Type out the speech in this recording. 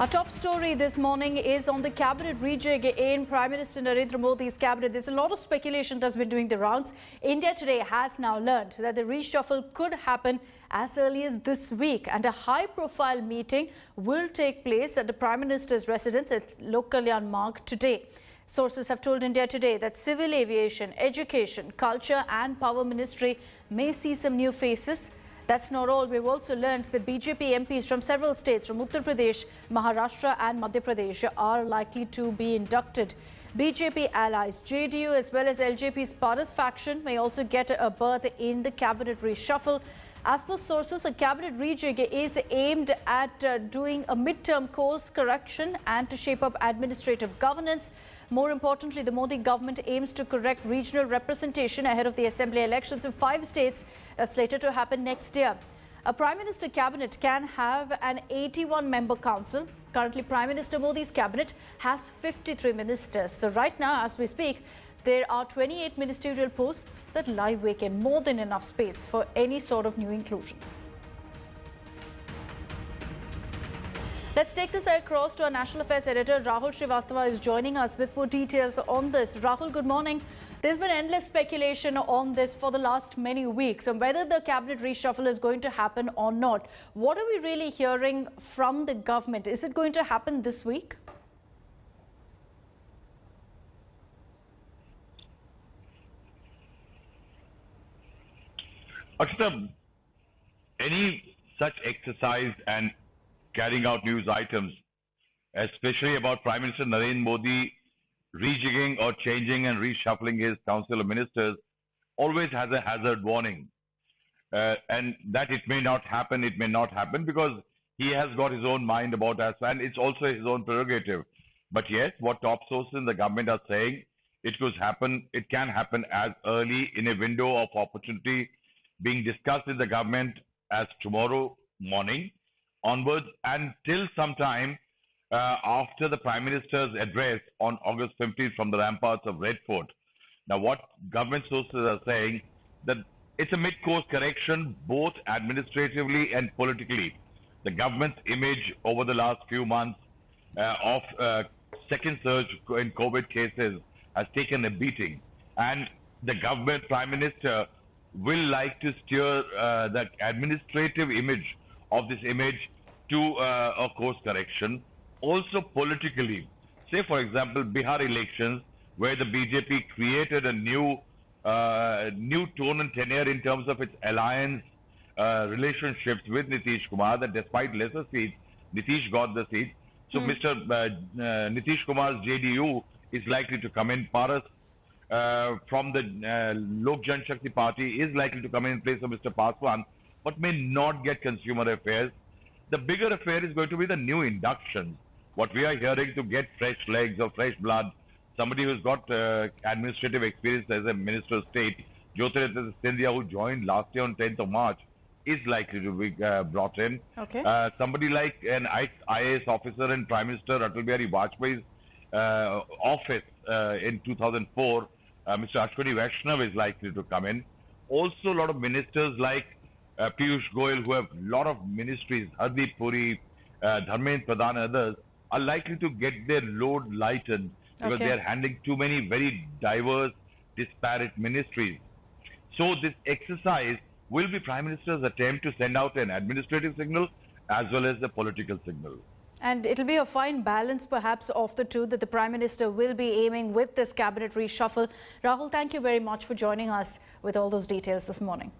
Our top story this morning is on the Cabinet Rejig in Prime Minister Narendra Modi's cabinet. There's a lot of speculation that's been doing the rounds. India today has now learned that the reshuffle could happen as early as this week, and a high-profile meeting will take place at the Prime Minister's residence at Lok Kalyan Marg today. Sources have told India Today that civil aviation, education, culture and power ministry may see some new faces. That's not all. We've also learned that BJP MPs from several states, from Uttar Pradesh, Maharashtra and Madhya Pradesh, are likely to be inducted. BJP allies JDU as well as LJP's Paras faction may also get a berth in the cabinet reshuffle. As per sources, a cabinet rejig is aimed at doing a mid-term course correction and to shape up administrative governance. More importantly, the Modi government aims to correct regional representation ahead of the assembly elections in 5 states that's slated to happen next year. A Prime Minister cabinet can have an 81-member council. Currently, Prime Minister Modi's cabinet has 53 ministers. So right now, as we speak, there are 28 ministerial posts that lie vacant, more than enough space for any sort of new inclusions. Let's take this across to our National Affairs editor. Rahul Shrivastava is joining us with more details on this. Rahul, good morning. There's been endless speculation on this for the last many weeks on whether the cabinet reshuffle is going to happen or not. What are we really hearing from the government? Is it going to happen this week? Akshita, any such exercise and carrying out news items, especially about Prime Minister Narendra Modi rejigging or changing and reshuffling his council of ministers, always has a hazard warning. And that it may not happen, because he has got his own mind about us, and it's also his own prerogative. But yes, what top sources in the government are saying, it can happen as early in a window of opportunity being discussed in the government as tomorrow morning onwards, and till sometime after the Prime Minister's address on August 15th from the ramparts of Red Fort. Now, what government sources are saying, that it's a mid-course correction, both administratively and politically. The government's image over the last few months of second surge in COVID cases has taken a beating, and the government Prime Minister will like to steer that administrative image of this image to a course correction. Also politically, say for example Bihar elections, where the BJP created a new tone and tenure in terms of its alliance relationships with Nitish Kumar, that despite lesser seats, Nitish got the seat. So Mr. Nitish Kumar's JDU is likely to come in. Paras from the Lok Jan Shakti Party is likely to come in place of Mr. Paswan, but may not get consumer affairs. The bigger affair is going to be the new inductions. What we are hearing, to get fresh legs or fresh blood, somebody who's got administrative experience as a Minister of State, Jyotiraditya Scindia, who joined last year on 10th of March, is likely to be brought in. Okay. Somebody like an IAS officer in Prime Minister Atal Bihari Vajpayee's office in 2004, Mr. Ashwini Vaishnav is likely to come in. Also, a lot of ministers like Piyush Goyal, who have a lot of ministries, Hardeep Puri, Dharmendra Pradhan and others, are likely to get their load lightened because they are handling too many very diverse, disparate ministries. So this exercise will be Prime Minister's attempt to send out an administrative signal as well as a political signal. And it'll be a fine balance perhaps of the two that the Prime Minister will be aiming with this cabinet reshuffle. Rahul, thank you very much for joining us with all those details this morning.